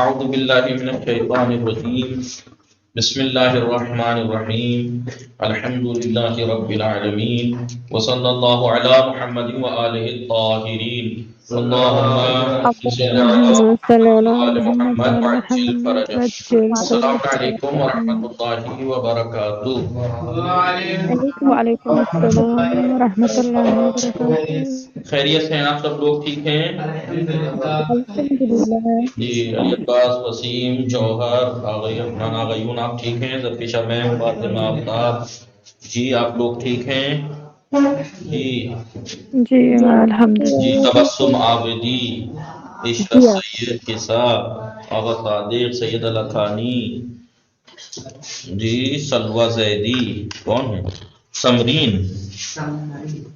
اعوذ باللہ من الشیطان الرجیم بسم اللہ الرحمن الرحیم الحمد للہ رب العالمین وصلی اللہ علی محمد وآلہ الطاہرین اللہم صل علی آل محمد وعجل فرجہ. السلام علیکم ورحمۃ اللہ وبرکاتہ. وعلیکم السلام ورحمۃ اللہ وبرکاتہ. خیریت سے ہیں آپ سب لوگ؟ ٹھیک ہیں الحمدللہ. جی؟ علی عباس، وسیم، جوہر، ناغیون آپ ٹھیک ہیں؟ ذرفشا میم، فاطمہ، آفتاب جی آپ لوگ ٹھیک ہیں؟ جی جی الحمدللہ. جی تبسم عابدی، عشرت سید کے ساتھ آغا صادق، سید الخانی جی، سلوہ زیدی، کون ہے؟ سمرین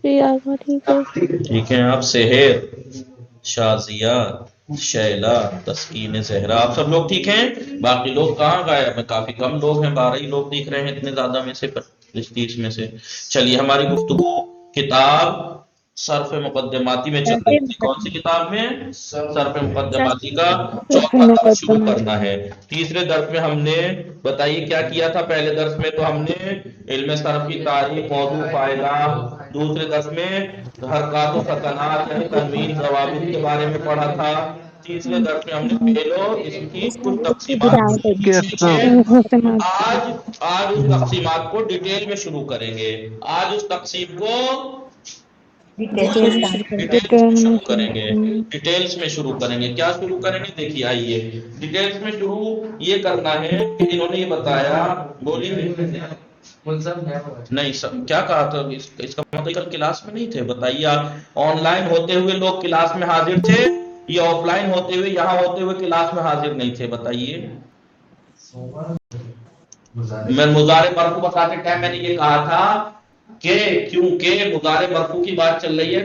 جی آقا ٹھیک ہے. ٹھیک ہیں آپ؟ سحر، شازیہ، شیلا، تسکین زہرا، آپ سب لوگ ٹھیک ہیں؟ باقی لوگ کہاں گئے؟ ہمیں کافی کم لوگ ہیں، 12 ہی لوگ دکھ رہے ہیں اتنے زیادہ میں سے، 30 میں سے. چلیے ہماری گفتگو کتاب صرف مقدماتی میں چل رہی تھی. کون سی کتاب میں؟ صرف مقدماتی کا چوتھا درس شروع کرنا ہے. تیسرے درس میں ہم نے بتائیے کیا کیا تھا. پہلے درس میں تو ہم نے علم صرف کی تعریف، موضوع، فائدہ. دوسرے درس میں حرکات و سکنات یعنی تنوین، ضوابط کے بارے میں پڑھا تھا. تیسرے درس میں ہم نے پہلو اس کی کچھ تقسیمات آج اس تقسیمات کو ڈیٹیل میں شروع کریں گے. آج اس تقسیم کو ڈیٹیلز میں شروع کریں گے. کیا شروع کریں گے؟ دیکھیے آئیے ڈیٹیلز میں شروع یہ کرنا ہے کہ انہوں نے یہ بتایا. بولیے نہیں سب کیا کہا تھا؟ اس کا مطلب کل کلاس میں نہیں تھے؟ بتائیے آپ آن لائن ہوتے ہوئے لوگ کلاس میں حاضر تھے یا آف لائن ہوتے ہوئے یہاں ہوتے ہوئے کلاس میں حاضر نہیں تھے؟ بتائیے. میں مضارع مرفوع بتاتے ٹائم میں نے یہ کہا تھا کہ کیونکہ مضارع مرفوع کی بات چل رہی ہے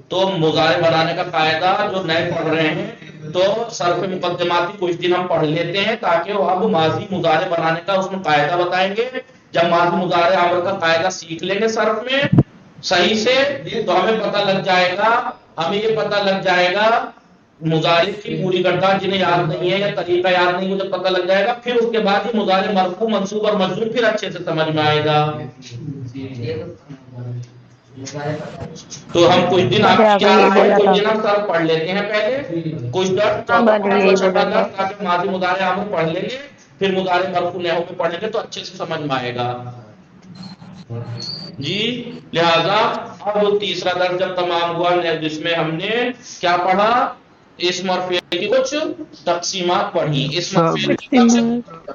تو مضارع بنانے کا قاعدہ جو نئے پڑھ رہے ہیں تو صرف مقدماتی کچھ دن ہم پڑھ لیتے ہیں تاکہ وہ اب ماضی مضارع بنانے کا اس میں قاعدہ بتائیں گے. جب ماضی مضارع امر کا قاعدہ سیکھ لیں گے صرف میں صحیح سے تو ہمیں پتہ لگ جائے گا، ہمیں یہ پتہ لگ جائے گا مضارع کی پوری گردان جنہیں یاد نہیں ہے یا طریقہ یاد نہیں ہے، جب پتہ لگ جائے گا پھر اس کے بعد یہ مضارع مرفوع، منصوب اور مجرور پھر اچھے سے سمجھ میں آئے گا. تو ہم کچھ دن آپ کچھ دن ہم سر پڑھ لیتے ہیں پہلے کچھ درس تاکہ ماضی مضارع امر پڑھ لیں گے پھر مضارع مرفوع نحو میں پڑھ لیں گے تو اچھے سے سمجھ میں آئے گا. جی لہذا اب تیسرا درس جب تمام ہوا جس میں ہم نے کیا پڑھا؟ اسم اور فعل کی کچھ تقسیمات پڑھی. اسم اور فعل کی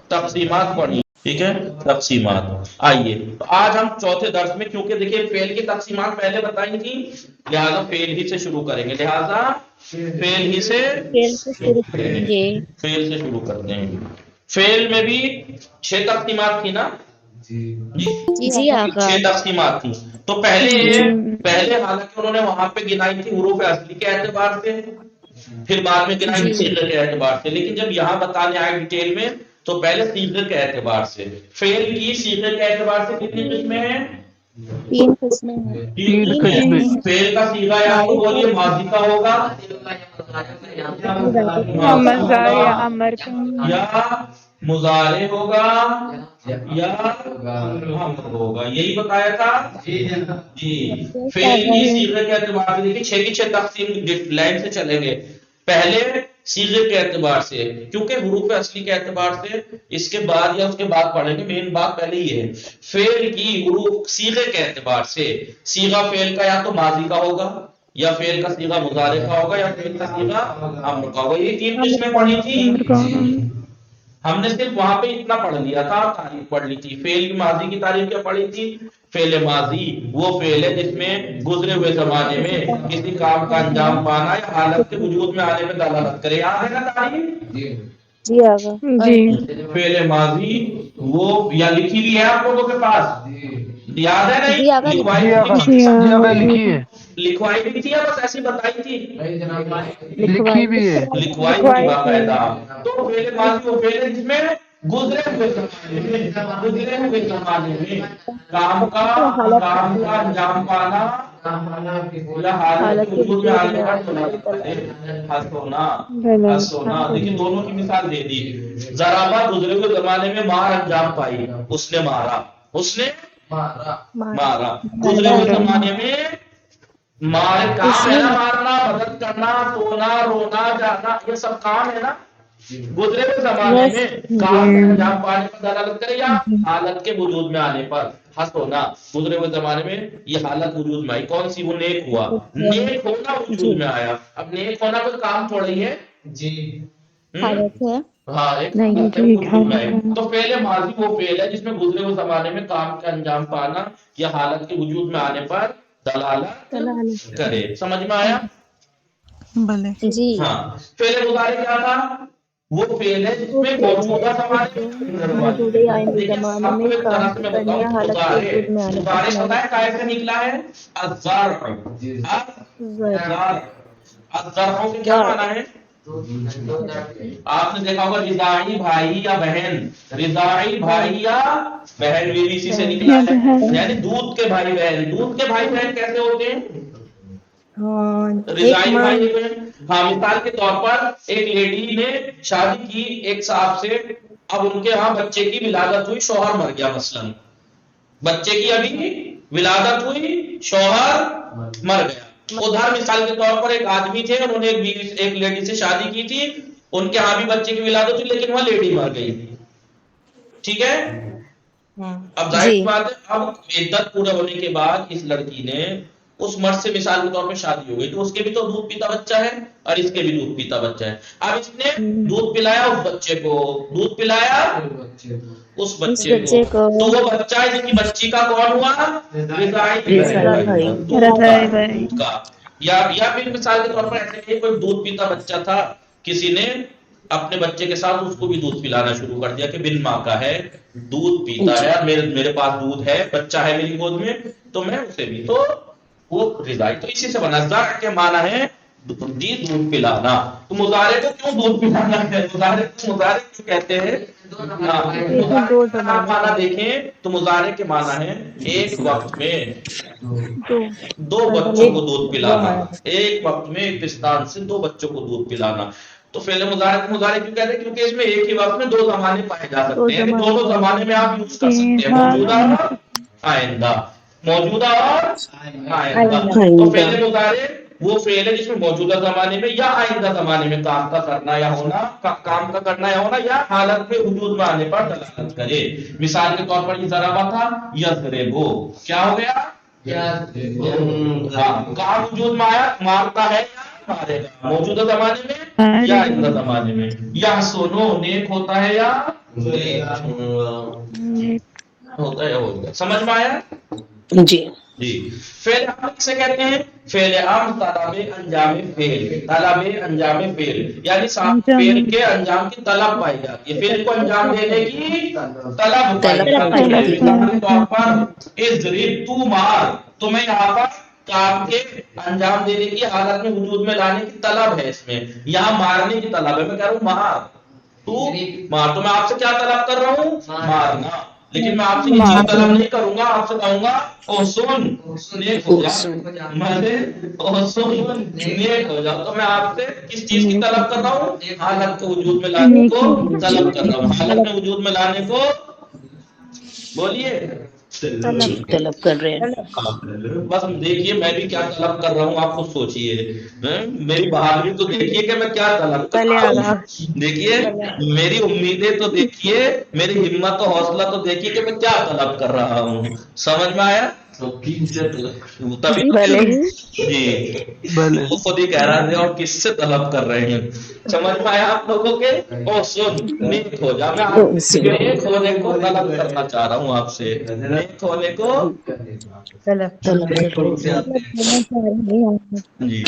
تقسیمات پڑھی. ٹھیک ہے، تقسیمات. آئیے تو آج ہم چوتھے درس میں کیونکہ دیکھیے فعل کی تقسیمات پہلے بتائی تھی لہذا فعل ہی سے شروع کریں گے. لہذا فعل ہی سے فعل سے شروع کرتے ہیں. فعل میں بھی 6 تقسیمات تھی نا؟ جی 6 تقسیمات تھی. تو پہلے حالانکہ انہوں نے وہاں پہ گنائی تھی حروف اصلی کے اعتبار سے، پھر بعد میں گنائی تھی صیغے کے اعتبار سے، لیکن جب یہاں بتانے آئے ڈیٹیل میں تو پہلے صیغے کے اعتبار سے. فعل کی صیغے کے اعتبار سے کتنی قسمیں ہیں؟ 3 قسمیں ہیں. 3 قسمیں. فعل کا صیغہ یا تو بولیے ماضی کا ہوگا یا مضارع ہوگا یا امر ہوگا، یہی بتایا تھا. جی فعل کی صیغے کے اعتبار سے دیکھیے 6 کی 6 تقسیم لائن سے چلیں گے. پہلے صیغے کے اعتبار سے کیونکہ حروف اصلی کے اعتبار سے اس کے بعد یا اس کے بعد پڑھیں گے، مین بات پہلے یہ ہے. فعل کی حروف صیغے کے اعتبار سے صیغہ فعل کا یا تو ماضی کا ہوگا یا فعل کا صیغہ مضارع کا ہوگا یا فعل کا صیغہ امر کا ہوگا. یہ 3 قسمیں پڑھی تھی. ہم نے صرف وہاں پہ اتنا پڑھ لیا تھا، تعریف پڑھ لی تھی. فعل کی ماضی کی تعریف کیا پڑھی تھی؟ فعل ماضی وہ فعل ہے جس میں گزرے ہوئے زمانے میں کسی کام کا انجام پانا یا حالت کے وجود میں آنے میں دلالت کرے. یاد ہے نا تعریف؟ جی آقا. فعل ماضی وہ یا لکھی ہوئی ہے آپ لوگوں کے پاس؟ یاد ہے نہیں؟ لکھوائی بھی تھی یا بس ایسی بتائی تھی؟ لکھوائی بھی ہے. لکھوائی بھی باقاعدہ. تو فعل ماضی وہ فعل ہے جس میں گزرے ہوئے زمانے میں کام کا انجام پانا یا حالت کے وجود میں آنے پر ہنسونا ہنسونا. دیکھیں دونوں کی مثال دے دی. ضربہ گزرے ہوئے زمانے میں مار انجام پائی, اس نے مارا, اس نے مارا. گزرے ہوئے زمانے میں مار کام ہے نا, مارنا, مدد کرنا, سونا, رونا, جانا, یہ سب کام ہے نا. گزرے ہوئے زمانے میں کام کا انجام پانے پر دلالت کرے یا حالت کے وجود میں آنے پر ہنسونا. گزرے ہوئے زمانے میں یہ حالت وجود میں آئی, کون سی؟ وہ نیک ہوا. نیک ہونا وجود میں آیا. اب نیک ہونا کوئی کام تھوڑا ہی ہے جی, ہاں ایک وجود میں آئی. تو فعل ماضی وہ فعل ہے جس میں گزرے ہوئے زمانے میں کام کا انجام پانا یا حالت کے وجود میں آنے پر دلالت کرے. سمجھ میں آیا؟ بلے جی. ہاں. فعل مضارع کیا تھا؟ وہ فعل ہے جس میں موجودہ زمانے موجودہ یا آئندہ زمانے میں کام کرنے یا حالت کے وجود میں آنے پر مضارع کائے سے نکلا ہے؟ الزرع. الزرع کے کیا معنی ہے؟ آپ نے دیکھا ہوگا رضاعی بھائی یا بہن, رضاعی بھائی یا بہن بھی اسی سے نکلا ہے, یعنی دودھ کے بھائی بہن. دودھ کے بھائی بہن کیسے ہوتے ہیں؟ رضاعی بھائی بہن. ہاں, مثال کے طور پر ایک لیڈی نے شادی کی ایک صاحب سے, اب ان کے ہاں بچے کی ولادت ہوئی, شوہر مر گیا مثلا, بچے کی ابھی ولادت ہوئی, شوہر مر گیا. ادھر مثال کے طور پر ایک آدمی تھے, انہوں نے ایک لیڈی سے شادی کی تھی, ان کے ہاں بھی بچے کی ولادت ہوئی لیکن وہ لیڈی مر گئی. ٹھیک ہے. اب ظاہر بات ہے, اب عدت پورا ہونے کے بعد اس لڑکی نے اس مرد سے مثال کے طور پہ شادی ہو گئی, تو اس کے بھی تو دودھ پیتا بچہ ہے اور اس کے بھی دودھ پیتا بچہ ہے. اب اس نے دودھ پلایا اس بچے کو, دودھ پلایا اس بچے کو, تو وہ بچہ جس کی بچی کا کون ہوا؟ دودھ کا. یا پھر مثال کے طور پر ایسے کہ کوئی دودھ پیتا بچہ تھا, کسی نے اپنے بچے کے ساتھ اس کو بھی دودھ پلانا شروع کر دیا کہ بن ماں کا ہے, دودھ پیتا ہے, میرے پاس دودھ ہے, بچہ ہے میری گود میں, تو میں اسے بھی. تو وہ رضائی تو اسی سے بنا. زرع کے معنی ہے جی دودھ پلانا. تو مضارع کو کیوں دودھ پلانا ہے؟ مضارع کیوں کہتے ہیں؟ معنی دیکھیں تو مضارع کے معنی ہے ایک وقت میں دو بچوں کو دودھ پلانا, ایک وقت میں ایک پستان سے دو بچوں کو دودھ پلانا. تو فعل مضارع کیوں کہتے ہیں؟ کیونکہ اس میں ایک ہی وقت میں دو زمانے پائے جا سکتے ہیں, دونوں زمانے میں آپ یوز کر سکتے ہیں, موجودہ اور آئندہ, موجودہ اور آئندہ. تو فعل مضارع وہ فعل ہے جس میں موجودہ زمانے میں یا آئندہ زمانے میں کام کا کرنا یا ہونا, کام کا کرنا یا ہونا یا حالت میں وجود میں آنے پر دلالت کرے. مثال کے طور پر یہ ضربہ تھا یضربو, کیا ہو گیا؟ کام وجود میں آیا, مارتا ہے یا مارے گا, موجودہ زمانے میں یا آئندہ زمانے میں. یا سونو نیک ہوتا ہے یا ہوتا ہے, ہو گیا. سمجھ میں آیا؟ جی. جی. فعل امر کسے کہتے ہیں؟ فعل امر طلب انجام فعل, طلب انجام فعل, یعنی فعل کے انجام کی طلب پائی جاتی ہے, فعل کو انجام دینے کی طلب پائی جاتی ہے. مثال کے طور پر اضرب, تو مار, تو میں یہاں پر کام کے انجام دینے کی حالت میں وجود میں لانے کی طلب ہے, اس میں یہاں مارنے کی طلب ہے. میں کہہ رہا ہوں مار, تو مار, تو میں آپ سے کیا طلب کر رہا ہوں؟ مارنا. لیکن میں آپ سے یہ چیز طلب نہیں کروں گا, آپ سے کہوں گا او سن نیک ہو جا, میں او سن نیک ہو جا. تو میں آپ سے کس چیز کی طلب کر رہا ہوں؟ حالت کو وجود میں لانے کو طلب کر رہا ہوں. حالت میں وجود میں لانے کو بولیے طلب کر رہے ہیں. بس دیکھیے میں بھی کیا طلب کر رہا ہوں, آپ خود سوچئے. میری بہادری تو دیکھیے کہ میں کیا طلب کر رہا ہوں, دیکھیے میری امیدیں تو دیکھیے, میری ہمت و حوصلہ تو دیکھیے کہ میں کیا طلب کر رہا ہوں. سمجھ میں آیا؟ تبھی جی وہ خود ہی کہہ رہا تھا اور کس سے طلب کر رہے ہیں. سمجھ میں آیا آپ لوگوں کے؟ او سن نیک ہو جا, میں نیک ہونے کو طلب کرنا چاہ رہا ہوں آپ سے, نیک ہونے کو جی.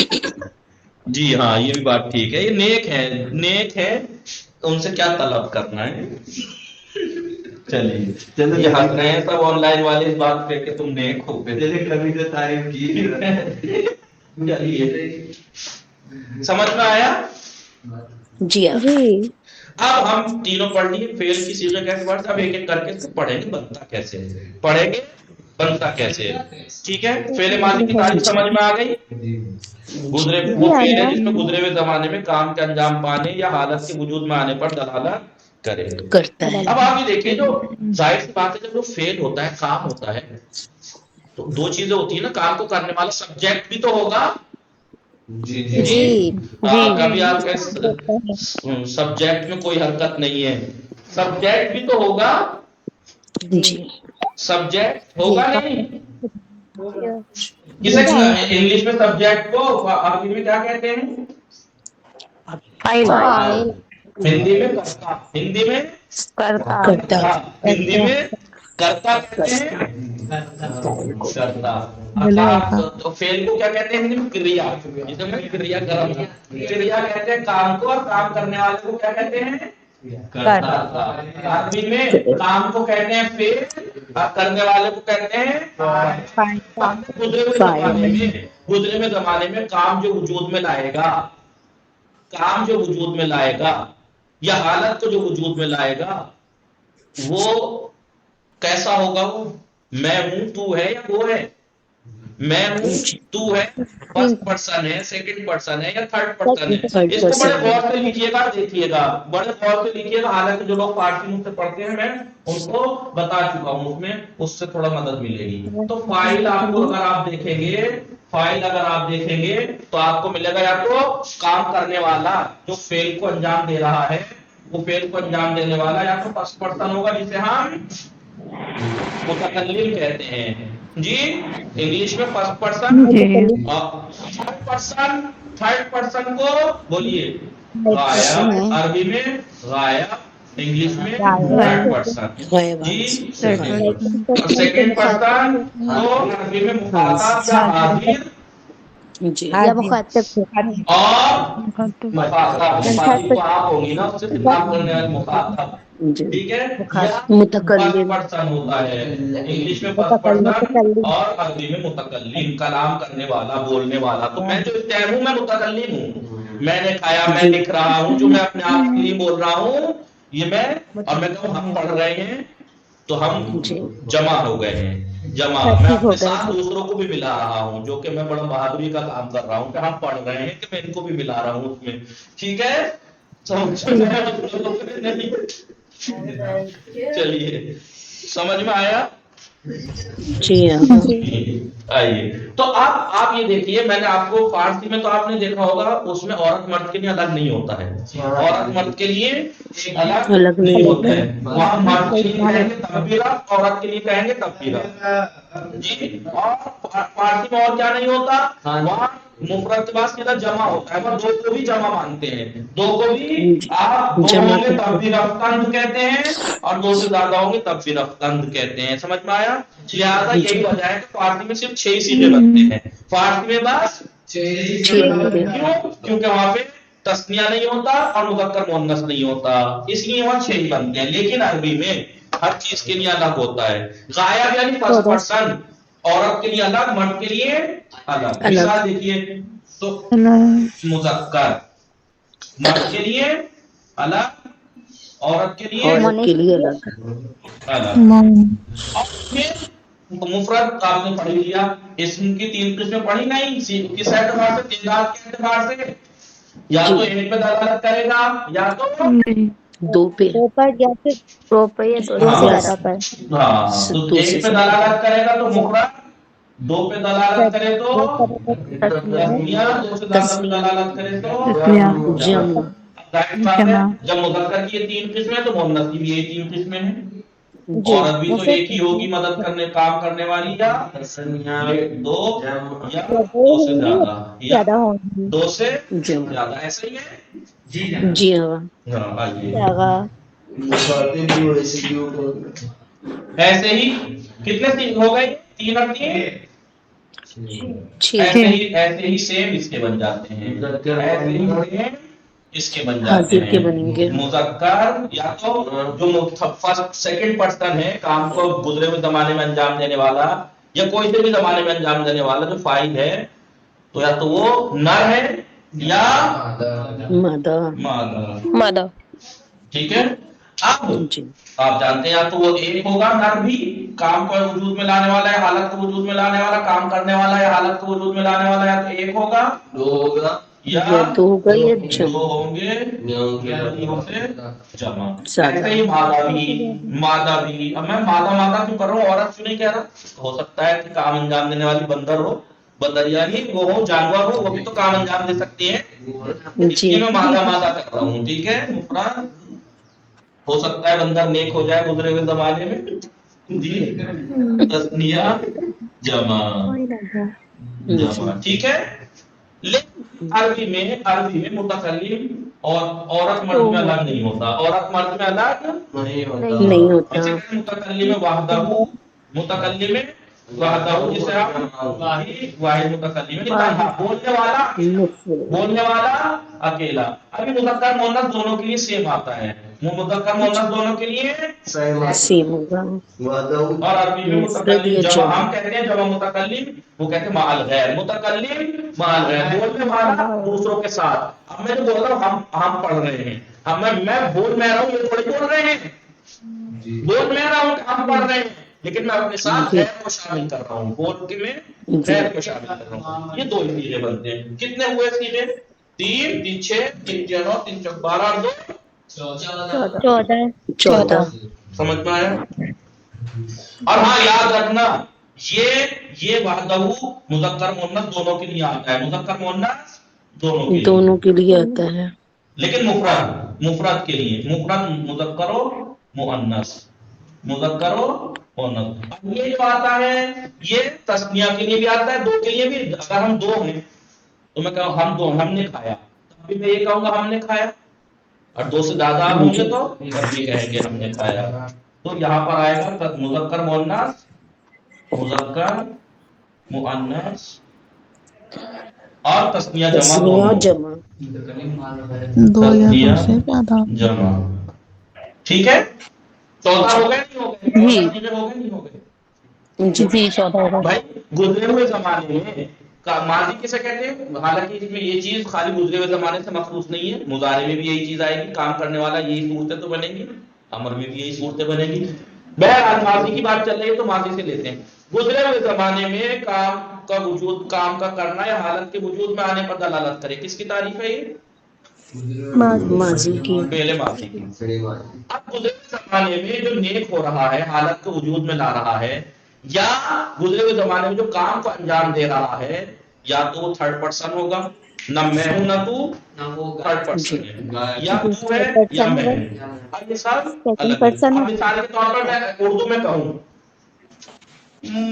جی ہاں یہ بھی بات ٹھیک ہے, یہ نیک ہے, نیک ہے, ان سے کیا طلب کرنا ہے. چلیے یہ ہنس رہے ہیں سب آن لائن والے اس بات پہ کہ تم نیک ہو گئے. چلیے کبھی تو تعریف کی. چلیے سمجھ میں آیا؟ جی. اب ہم تینوں پڑھ لیے, فعل کی صیغہ کیسے بنتا ہے, اب ایک ایک کر کے پڑھیں گے بنتا کیسے ہے, پڑھیں گے. بنتا کیسے ہے. ٹھیک ہے, فعل ماضی کی تعریف سمجھ میں آ گئی. گزرے وہ فعل ہے جس میں گزرے ہوئے زمانے میں کام کے انجام پانے یا حالت کے وجود میں آنے پر دلالت کرے کرتا ہے. اب آپ یہ دیکھیں, جو ظاہر سی بات ہے جب وہ فعل ہوتا ہے, کام ہوتا ہے, تو دو چیزیں ہوتی ہیں نا, کام کو کرنے والا سبجیکٹ بھی تو ہوگا. جی کبھی آپ کے سبجیکٹ میں کوئی حرکت نہیں ہے, سبجیکٹ بھی تو ہوگا. جی سبجیکٹ ہوگا نہیں. کسے انگلش میں سبجیکٹ کو عربی میں کیا کہتے ہیں؟ فاعل ہندی میں کرتا, ہندی میں کرتا. ہندی میں کرتا کہتے ہیں. کرتا. تو فعل کو کیا کہتے ہیں ہندی میں؟ کریا. جسے میں کریا کرم, کریا کہتے ہیں کام کو, اور کام کرنے والے کو کیا کہتے ہیں؟ کرتا. عربی میں کام کو کہتے ہیں فعل, اور کرنے والے کو کہتے ہیں گزرے ہوئے زمانے میں کام جو وجود میں لائے گا, کام جو وجود میں لائے گا یا حالت کو جو وجود میں لائے گا, وہ کیسا ہوگا؟ وہ میں ہوں, تو ہے, یا وہ ہے. میں ہوں, تو ہے, فرسٹ پرسن ہے, سیکنڈ پرسن ہے, یا تھرڈ پرسن ہے. اس کو بڑے غور سے لکھیے گا, دیکھیے گا, بڑے غور سے لکھیے گا. حالانکہ جو لوگ فارسی مجھ سے پڑھتے ہیں میں ان کو بتا چکا ہوں, اس میں اس سے تھوڑا مدد ملے گی. تو فاعل آپ کو اگر آپ دیکھیں گے, فاعل اگر آپ دیکھیں گے تو آپ کو ملے گا یا تو کام کرنے والا جو فعل کو انجام دے رہا ہے, وہ فعل کو انجام دینے والا یا تو فرسٹ پرسن ہوگا جسے ہم متکلم کہتے ہیں. جی انگلش میں first person. Third person, third person کو بولیے غائب, عربی میں غائب, انگلش میں تھرڈ پرسن. جی سیکنڈ پرسن کو عربی میں مخاطب یا حاضر, جی یا مخاطب اور مخاطب کو آپ ہوگی نا, اس سے خطاب کرنے والے مخاطب. جی ٹھیک ہے, متکلم. فرسٹ پرسن ہوتا ہے انگلش میں فرسٹ پرسن, اور عربی میں متکلم, کلام کرنے والا, بولنے والا. تو میں جو ہوں میں متکلم ہوں, میں نے کھایا, میں لکھ رہا ہوں, جو میں اپنے آپ کے لیے بول رہا ہوں یہ میں, اور میں کہوں ہم پڑھ رہے ہیں تو ہم جمع ہو گئے ہیں. جمع, میں اپنے ساتھ دوسروں کو بھی ملا رہا ہوں, جو کہ میں بڑا بہادری کا کام کر رہا ہوں کہ ہم پڑھ رہے ہیں, کہ میں ان کو بھی ملا رہا ہوں اس میں. ٹھیک ہے, چلیے سمجھ میں آیا. جی آئیے تو آپ یہ دیکھیے, میں نے آپ کو فارسی میں تو آپ نے دیکھا ہوگا اس میں عورت مرد کے لیے الگ نہیں ہوتا ہے, عورت مرد کے لیے الگ نہیں ہوتا ہے. وہاں مرد کے لیے کہیں گے تب بھی رفت, عورت کے لیے کہیں گے تب بھی رفت. جی, اور فارسی میں اور کیا نہیں ہوتا, وہاں مفرد کے بعد سیدھا جمع ہوتا ہے, وہ دو کو بھی جمع مانتے ہیں, دو کو بھی آپ دو ہوں گے تب بھی رفتند کہتے ہیں, اور دو سے زیادہ ہوں گے تب بھی رفتند کہتے ہیں. سمجھ میں آیا. لہٰذا یہی وجہ ہے کہ فارسی میں صرف 6 سیغے بنتے ہیں, فارسی میں بس 6 سیغے بنتے ہیں. کیوں؟ کیونکہ وہاں پہ تسنیہ نہیں ہوتا اور مذکر مؤنث نہیں ہوتا, اس لیے وہاں 6 ہی بنتے ہیں. لیکن عربی میں ہر چیز کے لیے الگ ہوتا ہے. غائب یعنی فرسٹ پرسن, عورت کے لیے الگ, مرد کے لیے الگ. مثال دیکھیے تو مذکر مرد کے لیے الگ, عورت کے لیے الگ. اور پھر مفرد آپ نے پڑھ لیا, اسم کی 3 قسمیں پڑھی نہیں, کس اعتبار سے, تعداد کے اعتبار سے, یا تو ایک پہ دلالت کرے گا یا تو دو پہ, یا پھر دو پہ, یا دو سے زیادہ پر. تو ایک پہ دلالت کرے گا تو مفرد, دو پہ دلالت کرے تو تسنیہ, دو سے زیادہ پہ دلالت کرے تو جمع. جب مذکر کی یہ 3 قسمیں تو مؤنث کی بھی یہ 3 قسمیں ہیں. عورت بھی تو ایک ہی ہوگی مدد کرنے, کام کرنے والی, یا دو, یا دو سے زیادہ, یا دو سے زیادہ. ایسا ہی ہے. جی ہاں. ایسے ہی کتنے ہو گئے, 3 اور 3, ایسے ہی سیم اس کے بن جاتے ہیں, ایسے ہی اس کے بن جاتے ہیں. مذکر یا تو جو فرسٹ سیکنڈ پرسن ہے, کام کو گزرے ہوئے زمانے میں انجام دینے والا, یا کوئی سے بھی زمانے میں انجام دینے والا جو فاعل ہے, تو یا تو وہ نر ہے یا مادہ. ٹھیک ہے. اب جی آپ جانتے ہیں یا تو وہ ایک ہوگا نر بھی، کام کو وجود میں لانے والا ہے، حالت کو وجود میں لانے والا، کام کرنے والا ہے، حالت کو وجود میں لانے والا، یا تو ایک ہوگا، دو ہوگا، یا دو ہوگا یا دو جمع ہوں گے، سے جمع۔ سادہ۔ ایسے ہی مادہ بھی، اب میں مادہ کیوں کر رہا ہوں، عورت کیوں نہیں کہہ رہا؟ ہو سکتا ہے کہ کام انجام دینے والی بندر ہو، بندر یعنی وہ ہو جانور ہو، وہ بھی تو کام انجام دے سکتی ہیں، اس جی لیے میں مادہ کر رہا ہوں، ٹھیک ہے۔ مفرد ہو سکتا ہے بندر نیک ہو جائے گزرے ہوئے زمانے میں، جی، تثنیہ جمع، ٹھیک ہے۔ لیکن عربی میں متکلم اور عورت مرد میں الگ نہیں ہوتا، عورت مرد میں الگ نہیں نہیں ہوتا۔ ہوتا۔ جیسے کہ متکلم وحدہ، جسے آپ واحد متکلم، مفرد۔ بولنے والا اکیلا۔ ابھی مذکر مؤنث دونوں کے لیے سیم آتا ہے، مذکر مؤنث دونوں کے لیے سیم ہوگا، اور عربی میں مفرد متکلم یا جمع جمع۔ ہم کہتے ہیں، جمع متکلم وہ کہتے ہیں مع الغیر، متکلم مع الغیر، بولنے والا دوسروں کے ساتھ۔ اب میں جو بول رہا ہوں ہم پڑھ رہے ہیں، اب میں بول میں رہا ہوں، یہ تھوڑی بول رہے ہیں، بول میں رہا ہوں کہ ہم پڑھ رہے ہیں، لیکن میں اپنے ساتھ غیر کو شامل کر رہا ہوں، بول کے میں غیر کو شامل کر رہا ہوں، یہ دو چیزیں بنتے ہیں۔ کتنے ہوئے سیدھے؟ 3 3 6 3 9 3 4 12 اور 2 14۔ سمجھ میں آیا؟ اور ہاں یاد رکھنا، یہ وحدہ مذکر مؤنث دونوں کے لیے آتا ہے، مذکر مؤنث دونوں کے لیے آتا ہے، لیکن مفرد کے لیے، مفرد مذکر و مؤنث، مذکر و مؤنث۔ اب یہ جو آتا ہے یہ تسنیہ کے لیے بھی آتا ہے، دو کے لیے بھی۔ اگر ہم دو ہیں تو میں کہوں ہم نے کھایا، تب بھی میں یہ کہوں گا ہم نے کھایا، اور دو سے زیادہ آپ ہوں گے تو تب بھی کہیں گے ہم نے کھایا۔ تو یہاں پر آئے گا مذکر مؤنث، مذکر مؤنث اور تسنیہ جمع تسنیہ اور جمع۔ تسنیہ جمع، ٹھیک ہے۔ 14 ہو گئے نہیں ہو گئے؟ نہیں ہو گئے جی 14 ہوگا۔ بھائی، گزرے ہوئے زمانے میں ماضی کسے کہتے ہیں؟ حالانکہ اس میں یہ چیز خالی گزرے ہوئے زمانے سے مخصوص نہیں ہے، مضارع میں بھی یہی چیز آئے گی، کام کرنے والا یہی صورتیں تو بنیں گی، امر میں بھی یہی صورتیں بنیں گی۔ بہرحال ماضی کی بات چل رہی ہے تو ماضی سے لیتے ہیں۔ گزرے ہوئے زمانے میں کام کا وجود، کام کا کرنا یا حالت کے وجود میں آنے پر دلالت کرے، کس کی تعریف ہے یہ؟ ماضی کی، پہلے ماضی کی۔ اب گزرے ہوئے زمانے میں جو نیک ہو رہا ہے، حالت کو وجود میں لا رہا ہے، یا گزرے ہوئے زمانے میں جو کام کو انجام دے رہا ہے، یا تو وہ تھرڈ پرسن ہوگا، نہ میں ہوں نہ تو، تھرڈ پرسن ہے، یا تو ہے یا میں ہوں۔ اب یہ سب الگ ہے۔ اب مثال کے طور پر میں اردو میں کہوں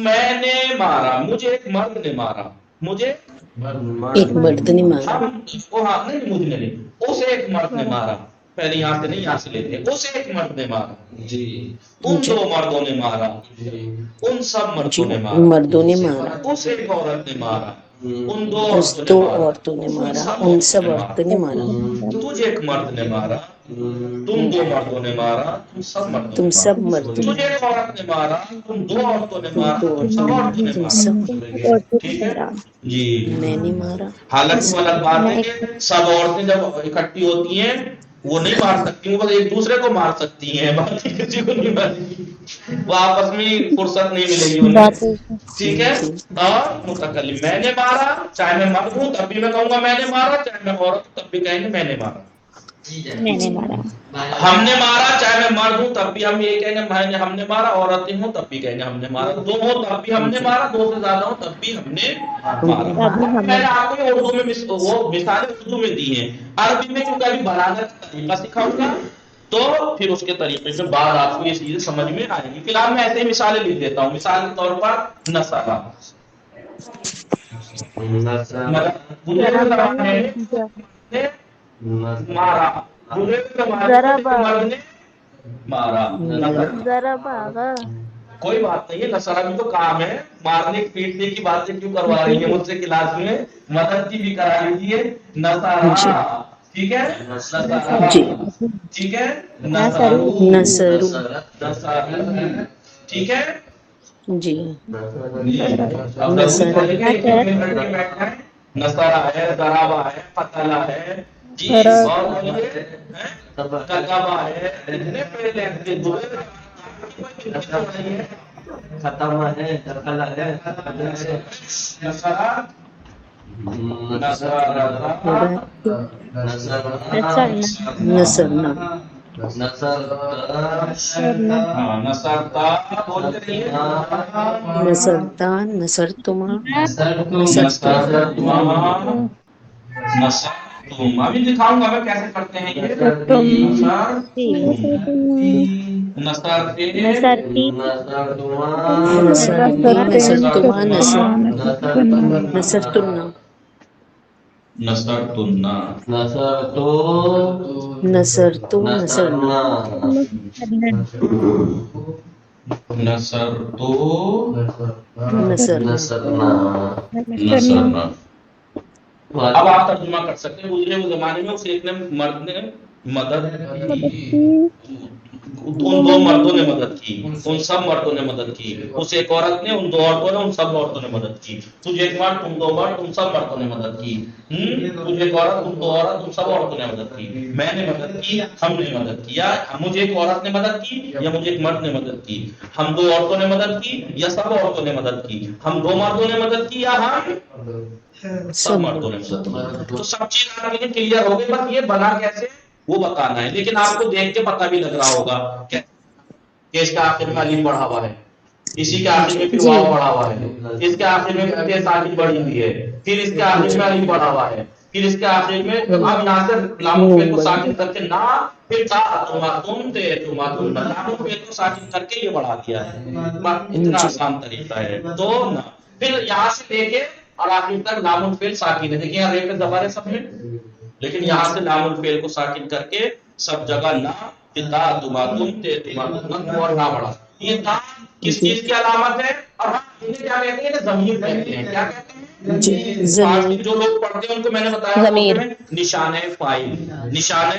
میں نے مارا، مجھے ایک مرد نے مارا، مجھے ایک مرد نے مارا، ہاں نہیں، مجھے نہیں، اسے ایک مرد نے مارا، پہلے یہاں سے نہیں، یہاں سے لیتے ہیں، اسے ایک مرد نے مارا، جی، ان دو مردوں نے مارا، ان سب مردوں نے مارا، مردوں نے مارا، اس ایک عورت نے مارا، ان دو عورتوں نے مارا، ان سب عورتوں نے مارا، تجھے ایک مرد نے مارا، تم دو مردوں نے مارا، تم سب تم سب مردوں نے مرد، مارا، تجھے ایک عورت نے مارا، تم دو عورتوں نے مارا، تم سب عورتوں نے تم مارا، سب، ٹھیک ہے جی۔ میں نے مارا، حالانکہ وہ الگ بات ہے کہ سب عورتیں جب اکٹھی ہوتی ہیں وہ نہیں مار سکتی، وہ بس ایک دوسرے کو مار سکتی ہیں، باقی کسی کو نہیں مارتی، وہ آپس میں فرصت نہیں ملے گی انہیں، ٹھیک ہے۔ اور متکلم میں نے مارا، چاہے میں مرد ہوں تب بھی میں کہوں گا میں نے مارا، چاہے میں عورت ہوں تب بھی کہیں گے میں نے مارا، ہم نے مارا، چاہے میں مرد ہوں تب بھی ہم یہ کہیں گے ہم نے مارا، عورتیں ہوں تب بھی کہیں گے ہم نے مارا، دو ہوں تب بھی ہم نے مارا، دو سے زیادہ ہوں تب بھی ہم نے مارا۔ میں نے آپ کو اردو میں وہ مثالیں اردو میں دی ہیں، عربی میں چونکہ ابھی بلاغت کا طریقہ سکھاؤں گا تو پھر اس کے طریقے سے بعد آپ کو یہ چیزیں سمجھ میں آئیں گی۔ فی الحال میں ایسے ہی مثالیں لکھ دیتا ہوں، مثال کے طور پر نصارہ، مارا، مارا، کوئی بات نہیں ہے، نصارہ بھی تو کام ہے، مارنے پیٹنے کی باتیں کیوں کروا رہی ہیں مجھ سے کلاس میں، مدد کی بھی کرا لیجیے، نصارہ، ٹھیک ہے، ٹھیک ہے، نصرو، ٹھیک ہے جی، نصارہ ہے، ضرابہ ہے، قتلہ ہے، جی رب اور بولیے کتبہ ہے اتنے پہلے کے دو ختم ہے دخل ہے نصرہ نصرہ نصرنا کرنا ہاں نصرتا بولتے رہیے نصرتا نصرتما نصرتما نصرتم ابھی دکھاؤں گا میں کیسے کرتے ہیں یہ تم نصرتے نصرتی نصرتی نصرتما نصرتنا نصرتنا نصرتنا نصرتو نصرنا نصرتو نصرنا نصرنا اب آپ ترجمہ کر سکتے ہیں گزرے ہوئے زمانے میں اس ایک نے مرد نے مدد ان دو مردوں نے مدد کی ان سب مردوں نے مدد کی اس ایک عورت نے ان دو عورتوں نے ان سب عورتوں نے مدد کی تجھے ایک مرد تم دو مرد تم سب مردوں نے مدد کی تجھے ایک عورت تم دو عورت تم سب عورتوں نے مدد کی میں نے مدد کی ہم نے مدد کی یا مجھے ایک عورت نے مدد کی یا مجھے ایک مرد نے مدد کی ہم دو عورتوں نے مدد کی یا سب عورتوں نے مدد کی ہم دو مردوں نے مدد کی یا ہم سب مردوں نے مدد کی تو سب چیز آپ کے لیے کلیئر ہو گئی بس یہ بنا کیسے وہ بتانا ہے لیکن آپ کو دیکھ کے پتہ بھی لگ رہا ہوگا کہ اس کے آخر میں الف پڑھا ہوا ہے اسی کے آخر میں پھر واو پڑھا ہوا ہے اس کے آخر میں پھر ساکن پڑھی ہوئی ہے پھر اس کے آخر میں الف پڑھا ہوا ہے پھر اس کے آخر میں اب یہاں سے لام فعل کو ساکن کر کے نہ پھر تا تم تے تم لام فعل کو ساکن کر کے یہ بڑھا دیا ہے اتنا آسان طریقہ ہے تو نہ پھر یہاں سے لے کے اور آخر تک لام الفعل ساکن ہے دیکھیں یہاں ری پہ زبر ہے سب میں لیکن یہاں سے لام الفعل کو ساکن کر کے سب جگہ نہ تا تم تے تم اور نہ بڑھا یہ تا کس چیز کی علامت ہے اور ہم انہیں کیا کہتے ہیں ضمیر کہتے ہیں کیا کہتے ہیں فارسی جو لوگ پڑھتے ہیں ان کو میں نے بتایا ضمیر نشان فاعل نشان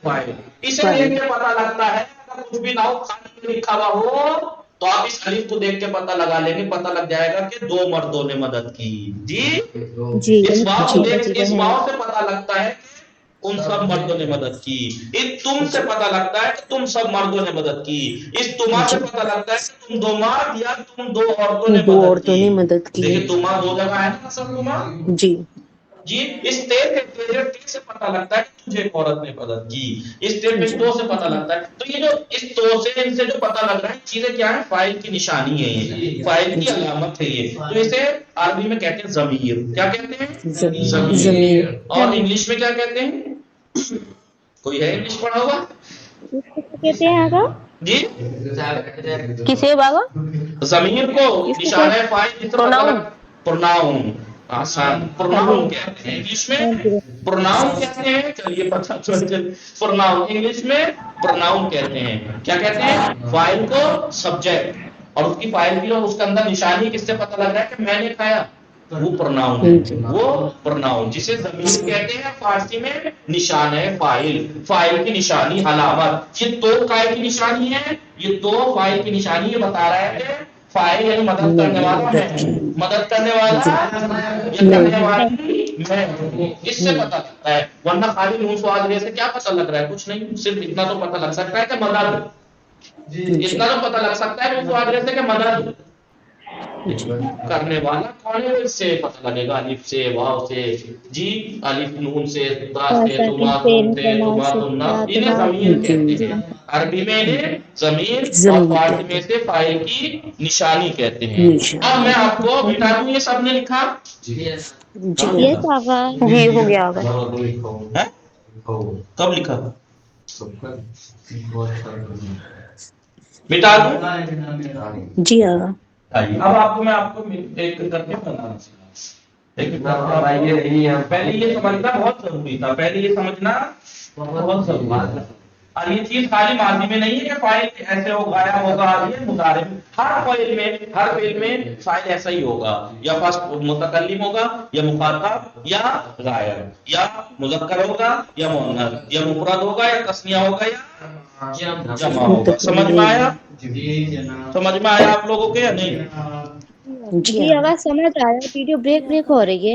فاعل اسے دیکھ کے پتہ لگتا ہے اگر کچھ بھی نہ ہو خالی لکھا ہوا ہو تو آپ اس الف کو دیکھ کے پتہ لگا لیں گے پتہ لگ جائے گا کہ دو مردوں نے مدد کی جی اس واو کو دیکھ اس واو سے پتہ لگتا ہے ان سب مردوں نے مدد کی اس تم سے پتہ لگتا ہے کہ تم سب مردوں نے مدد کی اس تما سے پتہ لگتا ہے کہ تم دو مرد یا تم دو عورتوں نے مدد کی دیکھیں تما دو جگہ ہے نا سب تما جی جی اس تے سے پتہ لگتا ہے کہ تجھے ایک عورت نے مدد کی اس تے پہ تو سے پتہ لگتا ہے تو یہ جو اس تو سے ان سے جو پتہ لگ رہا ہے چیزیں کیا ہیں فاعل کی نشانی ہے یہ فاعل کی علامت ہے یہ تو اسے عربی میں کہتے ہیں ضمیر کیا کہتے ہیں ضمیر اور انگلش میں کیا کہتے ہیں کوئی ہے انگلش پڑھا ہوا کہتے ہیں آگا جی کسے بابا ضمیر کو نشان ہے فاعل پروناؤن آسان پروناؤن کہتے ہیں انگلش میں پروناؤن کہتے ہیں چلیے پتہ چل پروناؤن انگلش میں پروناؤن کہتے ہیں کیا کہتے ہیں فاعل کو سبجیکٹ اور اس کی فاعل کی اس کے اندر نشانی کس سے پتہ لگ رہا ہے کہ میں نے کھایا وہ پروناؤن ہے وہ پروناؤن جسے ضمیر کہتے ہیں فارسی میں نشان ہے فاعل کی نشانی علامت یہ تو کائے کی نشانی ہے یہ تو فاعل کی نشانی یہ بتا رہا ہے کہ فاعل یعنی مدد کرنے والا میں مدد کرنے والا یہ کرنے والی میں اس سے پتہ لگتا ہے ورنہ خالی نون سواد رے سے کیا پتہ لگ رہا ہے کچھ نہیں صرف اتنا تو پتہ لگ سکتا ہے کہ مدد اتنا تو پتہ لگ سکتا ہے نون سواد رے سے کہ مدد کرنے والا کون ہے اس سے پتہ لگے گا الف سے واو سے جی الف نون سے تا سے تما تم سے تما تمنا انہیں ضمیر کہتے ہیں عربی میں انہیں ضمیر اور فارسی میں سے فاعل کی نشانی کہتے ہیں اب میں آپ کو بتا دوں یہ سب نے لکھا یس آگا جی ہو گیا آگا کب لکھا بتا دوں جی آگا اب آپ کو میں آپ کو ایک کر کے بتانا پہلے یہ سمجھنا بہت ضروری تھا پہلے یہ سمجھنا بہت ضروری تھا اور یہ چیز خالی ماضی میں نہیں ہے کہ فاعل ایسے ہو غائب ہوگا یہ مضارع میں ہر فعل میں فاعل ایسا ہی ہوگا یا فرسٹ متکلم ہوگا یا مخاطب یا غائب یا مذکر ہوگا یا مؤنث یا مفرد ہوگا یا تثنیہ ہوگا یا جمع ہوگا سمجھ میں آیا آپ لوگوں کے یا نہیں جی آگا سمجھ آیا ویڈیو بریک ہو رہی ہے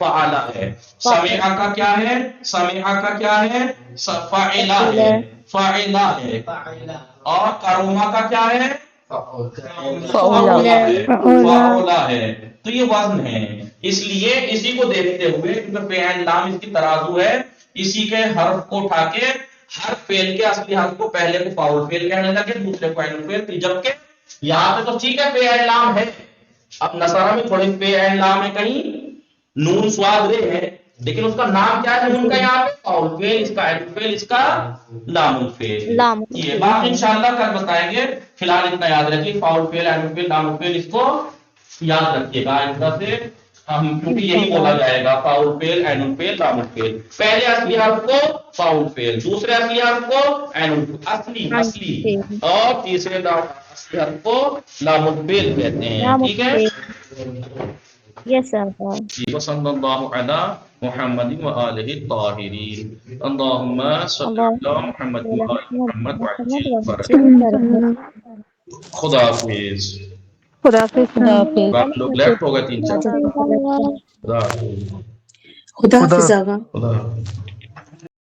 فعلا ہے. سمعہ کا کیا ہے؟ سمعہ کا کیا ہے؟ فعلا ہے. فعلا ہے. اور کروما کا کیا ہے؟ فعولا ہے. فعولا ہے. تو یہ وزن ہے. اس لیے اسی کو دیکھتے ہوئے کیونکہ فعل لام اس کی ترازو ہے، اسی کے حرف کو اٹھا کے ہر فعل کے اصلی حرف کو پہلے کو فاعل فعل کہنے لگے، دوسرے کو عین فعل. جبکہ یہاں پہ تو ٹھیک ہے فعل لام ہے، اب نصارہ میں تھوڑے فعل لام ہے، کہیں نون سواد رے ہے، لیکن اس کا نام کیا ہے نون کا؟ یہاں پہ فاعل فعل، اس کا عین فعل، اس کا لام الفعل. یہ بات انشاءاللہ کل بتائیں گے. فی الحال اتنا یاد رکھیے، فاعل فعل، عین فعل، لام الفعل، اس کو یاد رکھیے گا آئندہ سے ہم، کیونکہ یہی بولا جائے گا فاعل فعل، عین فعل، لام الفعل. پہلے اصلی حرف کو فاعل فعل، دوسرے اصلی حرف کو عین اصلی اصلی، اور تیسرے اصلی حرف کو لام الفعل کہتے ہیں. ٹھیک ہے یس سر. جی. وصلی اللہ علی محمد وآلہ الطاہرین. اللہم صلی علی محمد وآلہ محمد وعجل برکاتہ. خدا حافظ. خدا حافظ. آپ لوگ لیفٹ ہو گئے 3 4. خدا حافظ. خدا حافظ آقا. خدا حافظ.